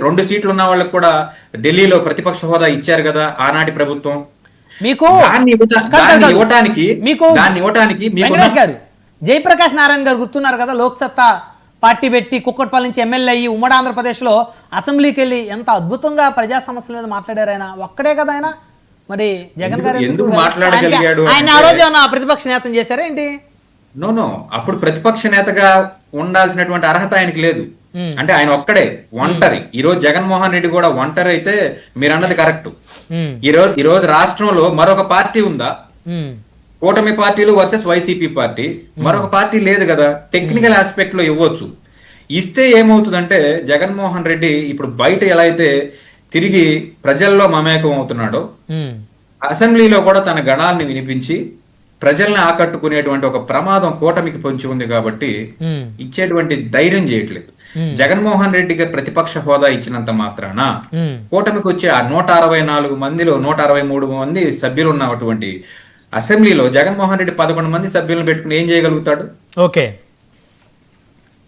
2 సీట్లు ఉన్న వాళ్ళకి కూడా ఢిల్లీలో ప్రతిపక్ష హోదా ఇచ్చారు కదా ఆనాటి ప్రభుత్వం. మీకు ఇవ్వటానికి వెంకటేష్ గారు, జయప్రకాష్ నారాయణ గారు గుర్తున్నారు కదా, లోక్సత్తా పార్టీ పెట్టి కుక్కట్పల్లి నుంచి ఎమ్మెల్యే అయ్యి ఉమ్మడి ఆంధ్రప్రదేశ్లో అసెంబ్లీకి వెళ్ళి ఎంత అద్భుతంగా ప్రజా సమస్యల మీద మాట్లాడారు. ఆయన ఒక్కడే కదా ఆయన. మరి జగన్ గారు ఎందుకు మాట్లాడగలిగాడు? ఆయన ఆ రోజు ప్రతిపక్ష నేతను చేశారా ఏంటి? నో, అప్పుడు ప్రతిపక్ష నేతగా ఉండాల్సినటువంటి అర్హత ఆయనకి లేదు. అంటే ఆయన ఒక్కడే ఒంటరి. ఈ రోజు జగన్మోహన్ రెడ్డి కూడా ఒంటరి అయితే మీరు అన్నది కరెక్ట్. ఈ రోజు రాష్ట్రంలో మరొక పార్టీ ఉందా? కూటమి పార్టీలు వర్సెస్ వైసీపీ పార్టీ, మరొక పార్టీ లేదు కదా. టెక్నికల్ ఆస్పెక్ట్ లో ఇవ్వచ్చు. ఇస్తే ఏమవుతుందంటే జగన్మోహన్ రెడ్డి ఇప్పుడు బయట ఎలా అయితే తిరిగి ప్రజల్లో మమేకం అవుతున్నాడో, అసెంబ్లీలో కూడా తన గణాన్ని వినిపించి ప్రజల్ని ఆకట్టుకునేటువంటి ఒక ప్రమాదం కూటమికి పొంచి ఉంది కాబట్టి ఇచ్చేటువంటి ధైర్యం చేయట్లేదు. జగన్మోహన్ రెడ్డికి ప్రతిపక్ష హోదా ఇచ్చినంత మాత్రాన కూటమికి వచ్చే ఆ 164 మందిలో 163 మంది సభ్యులు ఉన్నటువంటి అసెంబ్లీలో జగన్మోహన్ రెడ్డి 11 మంది సభ్యులను పెట్టుకుని ఏం చేయగలుగుతాడు?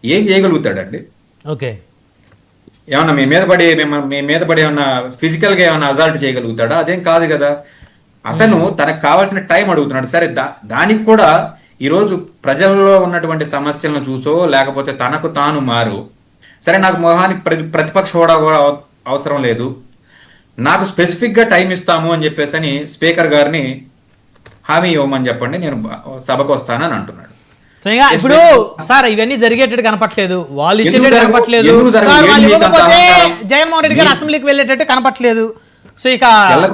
ఏం చేయగలుగుతాడండి? ఏమన్నా మీ మీద పడి ఏమన్నా ఫిజికల్ గా ఏమన్నా అజాల్ట్ చేయగలుగుతాడా? అదేం కాదు కదా. అతను తనకు కావాల్సిన టైం అడుగుతున్నాడు. సరే, దానికి కూడా ఈరోజు ప్రజల్లో ఉన్నటువంటి సమస్యలను చూసో లేకపోతే తనకు తాను మారు, సరే నాకు మొహానికి ప్రతిపక్ష హోదా కూడా అవసరం లేదు, నాకు స్పెసిఫిక్ గా టైం ఇస్తాము అని చెప్పేసి అని స్పీకర్ గారిని హామీ ఇవ్వమని చెప్పండి, నేను సభకు వస్తానని అంటున్నాడు. ఇప్పుడు సార్ ఇవన్నీ జరిగేటట్టు కనపట్లేదు, వాళ్ళు ఇచ్చేటట్టు కనపట్లేదు, జగన్మోహన్ రెడ్డి గారు అసెంబ్లీకి వెళ్ళేటట్టు కనపట్లేదు. సో ఇక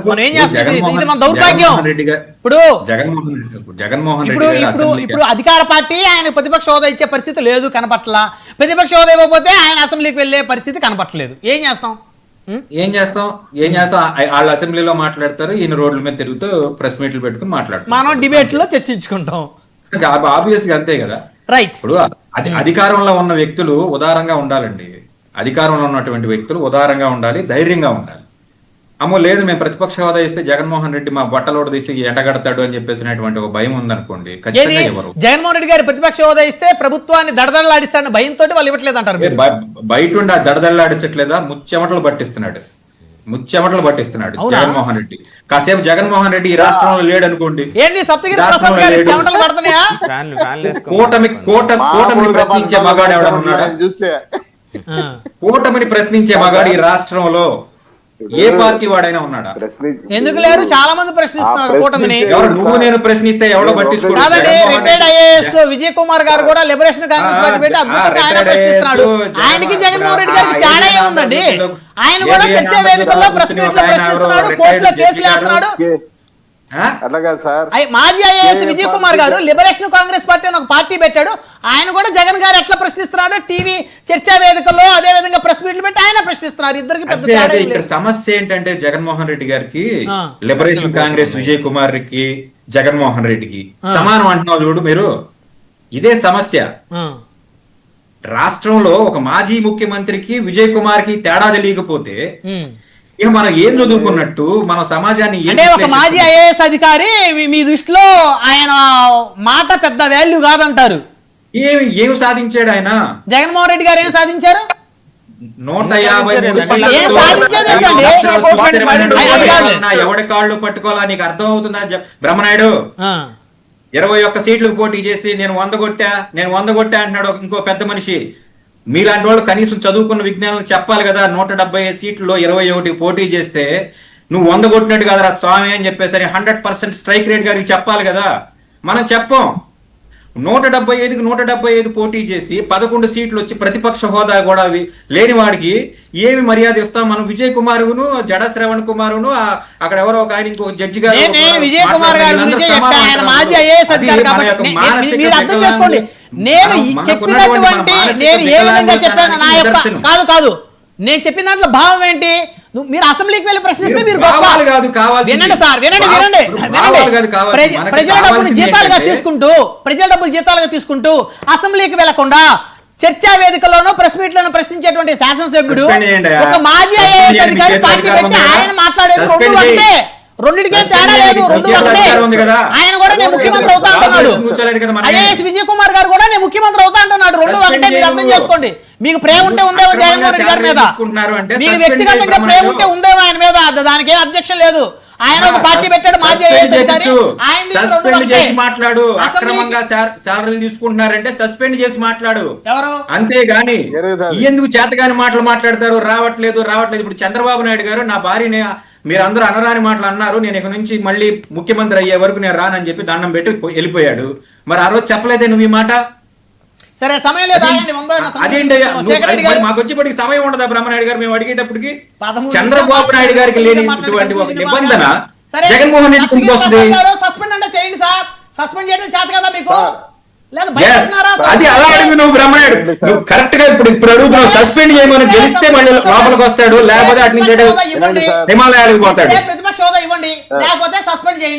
మనం ఏం చేస్తుంది? ఇది మన దౌర్భాగ్యం. ఇప్పుడు అధికార పార్టీ ఆయన ప్రతిపక్ష హోదా ఇచ్చే పరిస్థితి లేదు, కనపట్ల. ప్రతిపక్ష హోదా ఇవ్వకపోతే ఆయన అసెంబ్లీకి వెళ్ళే పరిస్థితి కనపట్లేదు. ఏం చేస్తాం? వాళ్ళు అసెంబ్లీలో మాట్లాడతారు, ఈయన రోడ్ల మీద తిరుగుతూ ప్రెస్ మీట్లు పెట్టుకుని మాట్లాడతారు, మనం డిబేట్ లో చర్చించుకుంటాం. ఆబ్వియస్ గా అంతే కదా. రైట్. ఇప్పుడు అధికారంలో ఉన్న వ్యక్తులు ఉదారంగా ఉండాలండి. అధికారంలో ఉన్నటువంటి వ్యక్తులు ఉదారంగా ఉండాలి, ధైర్యంగా ఉండాలి. అమ్మో లేదు మేము ప్రతిపక్ష హోదా ఇస్తే జగన్మోహన్ రెడ్డి మా బట్టలోడు తీసి ఎండగడతాడు అని చెప్పేసినటువంటి ఒక భయం ఉందనుకోండి, ఖచ్చితంగా ఎవరు జగన్మోహన్ రెడ్డి గారి ప్రతిపక్ష హోదా ఇస్తే ప్రభుత్వాన్ని దడదడలాడిస్తాడని భయంతో వాళ్ళు ఇవ్వట్లేదు అంటారు. బయట ఉండి దడదడలాడించట్లేదా? ముచ్చెమటలు పట్టిస్తున్నాడు జగన్మోహన్ రెడ్డి. కాసేపు జగన్మోహన్ రెడ్డి ఈ రాష్ట్రంలో లేడు అనుకోండి, కూటమిని ప్రశ్నించే మగాడు ఎవడన్నా ఉన్నాడా? కూటమిని ప్రశ్నించే మగాడు ఈ రాష్ట్రంలో ఏ పార్టీ వాడైనా ఉన్నాడా? ఎందుకు లేరు? చాలా మంది ప్రశ్నిస్తున్నారు కూటమిని. నువ్వు నేను ప్రశ్నిస్తే ఎవడో పట్టించుకోడు. రిటైర్డ్ ఐఏఎస్ విజయ్ కుమార్ గారు కూడా లిబరేషన్ కాంగ్రెస్ పార్టీ పెట్టి అద్భుతంగా ఆయన ప్రశ్నిస్తున్నాడు. ఆయనకి జగన్మోహన్ రెడ్డి గారికి తేడా ఏముందండి? ఆయన కూడా చర్చా వేదికల్లో ప్రెస్ మీట్ లో ప్రశ్నిస్తున్నాడు, కోర్టులో కేసులు వేస్తున్నాడు. మాజీ ఐఏఎస్ విజయ్ కుమార్ గారు లిబరేషన్ కాంగ్రెస్ పార్టీ అని ఒక పార్టీ పెట్టాడు. ఆయన కూడా జగన్ గారు ఎట్లా ప్రశ్నిస్తున్నాడు టీవీ చర్చా వేదికల్లో అదే విధంగా ప్రెస్ మీట్లు పెట్టి ఆయన ప్రశ్నిస్తున్నారు. ఇద్దరికి ఇక్కడ సమస్య ఏంటంటే జగన్మోహన్ రెడ్డి గారికి లిబరేషన్ కాంగ్రెస్ విజయ్ కుమార్ కి జగన్మోహన్ రెడ్డికి సమానం అంటున్నావు చూడు మీరు. ఇదే సమస్య. రాష్ట్రంలో ఒక మాజీ ముఖ్యమంత్రికి విజయ్ కుమార్ కి తేడా తెలియకపోతే ఇక మనం ఏం చదువుకున్నట్టు? మన సమాజాన్ని అంటే ఒక మాజీ ఐఏఎస్ అధికారి మీ దృష్టిలో ఆయన మాట పెద్ద వాల్యూ కాదంటారు. ఏమి సాధించాడు ఆయన? జగన్మోహన్ రెడ్డి గారు ఏం సాధించారు? 153 ఎవడి కాళ్ళు పట్టుకోవాలా నీకు అర్థం అవుతుందా? బ్రహ్మనాయుడు 21 సీట్లకు పోటీ చేసి నేను 100 కొట్టా అంటున్నాడు ఇంకో పెద్ద మనిషి. మీలాంటి వాళ్ళు కనీసం చదువుకున్న విజ్ఞానం చెప్పాలి కదా. 175 సీట్లలో 21 పోటీ చేస్తే నువ్వు 100 కొట్టినట్టు కదరా స్వామి అని చెప్పేసరి 100% స్ట్రైక్ రేట్ గారికి చెప్పాలి కదా. మనం చెప్పం. 175కి 175 పోటీ చేసి 11 సీట్లు వచ్చి ప్రతిపక్ష హోదా కూడా లేని వాడికి ఏమి మర్యాద ఇస్తాం మనం? విజయ్ కుమారును జడ శ్రవణ్ కుమారును అక్కడ ఎవరో ఒక ఆయన ఇంకో జడ్జి గారు కాదు నేను చెప్పిన దాంట్లో భావం ఏంటి? మీరు అసెంబ్లీకి వెళ్ళి ప్రశ్నిస్తే మీరు వినండి సార్, వినండి. ప్రజల డబ్బులు జీతాలుగా తీసుకుంటూ అసెంబ్లీకి వెళ్లకుండా చర్చా వేదికలోనూ ప్రెస్ మీట్లను ప్రశ్నించేటువంటి శాసనసభ్యుడు ఒక మాజీ ఐఏఎస్ అధికారి పార్టీ పెట్టి ఆయన మాట్లాడేది రెండింటికే Suspend తేడా లేదు, చేయడానికి రెండు ప్రత్యేక ఒకటే. అధికారం ఉంది కదా. ఆయన కూడా నేను ముఖ్యమంత్రి అవుతా అంటున్నాడు. కూర్చోలేదు కదా మనమే. ఐఏఎస్ విజయ్ కుమార్ గారు కూడా నేను ముఖ్యమంత్రి అవుతా అంటున్నాడు. రెండు Suspend ఒకటే, మీరు అర్థం చేయరు. చేసుకోండి. మీకు ప్రేమ ఉంటే ఉందేమో అక్రమంగా జగన్మోహన్ రెడ్డి గారి మీద, salary తీసుకుంటున్నారు అంటే మీకు suspend వ్యక్తిగతంగా చేయరు ప్రేమ బ్రహ్మణ్యుడు. ఉంటే ఉందేమో ఆయన మీద, దానికి ఏం అబ్జెక్షన్ లేదు. ఆయన ఒక పార్టీ పెట్టాడు, మాజీ ఐఏఎస్ అధికారి, ఆయన మీద రెండు సస్పెండ్ ఒకటే. చేసి మాట్లాడు. అసెంబ్లీకి- అక్రమంగా శాలరీలు తీసుకుంటున్నారంటే సస్పెండ్ చేసి మాట్లాడు. ఎవరు అంతేగాని జరుగుతుంది. ఎందుకు చేతగాని మాటలు మాట్లాడతారు? రావట్లేదు. ఇప్పుడు చంద్రబాబు నాయుడు గారు నా భార్యని మీరు అందరూ అనరాని మాటలు అన్నారు, నేను ఇక నుంచి మళ్ళీ ముఖ్యమంత్రి అయ్యే వరకు నేను రానని చెప్పి దండం పెట్టి వెళ్ళిపోయాడు. మరి ఆ రోజు చెప్పలేదే నువ్వు ఈ మాట? సరే సమయం లేదు, ఆగండి. అదేంటి శేఖర్ రెడ్డి గారు మాకు వచ్చేప్పటికి సమయం ఉండదా బ్రహ్మనాయుడు గారు మేము అడిగేటప్పటికి? 13 చంద్రబాబు నాయుడు గారికి లేనిటువంటి ఒక నిబంధన జగన్మోహన్ రెడ్డి కిందకి వస్తుంది. సస్పెండ్ అంటే చేయండి సార్, సస్పెండ్ చేయడం చేత కదా మీకు? లేదా Yes. భయపడుతున్నారా? అది అలా అడుగు నువ్వు బ్రహ్మనాయుడు. నువ్వు కరెక్ట్ గా ఇప్పుడు అడుగుతున్నావు. సస్పెండ్ చేయమని గెలిస్తే మళ్ళీ లోపలికి వస్తాడు, లేకపోతే అటు నుంచి ఇవ్వండి. హిమాలయాలకు పోతాడు. ప్రతిపక్ష హోదా ఇవ్వండి, లేకపోతే సస్పెండ్ చేయండి.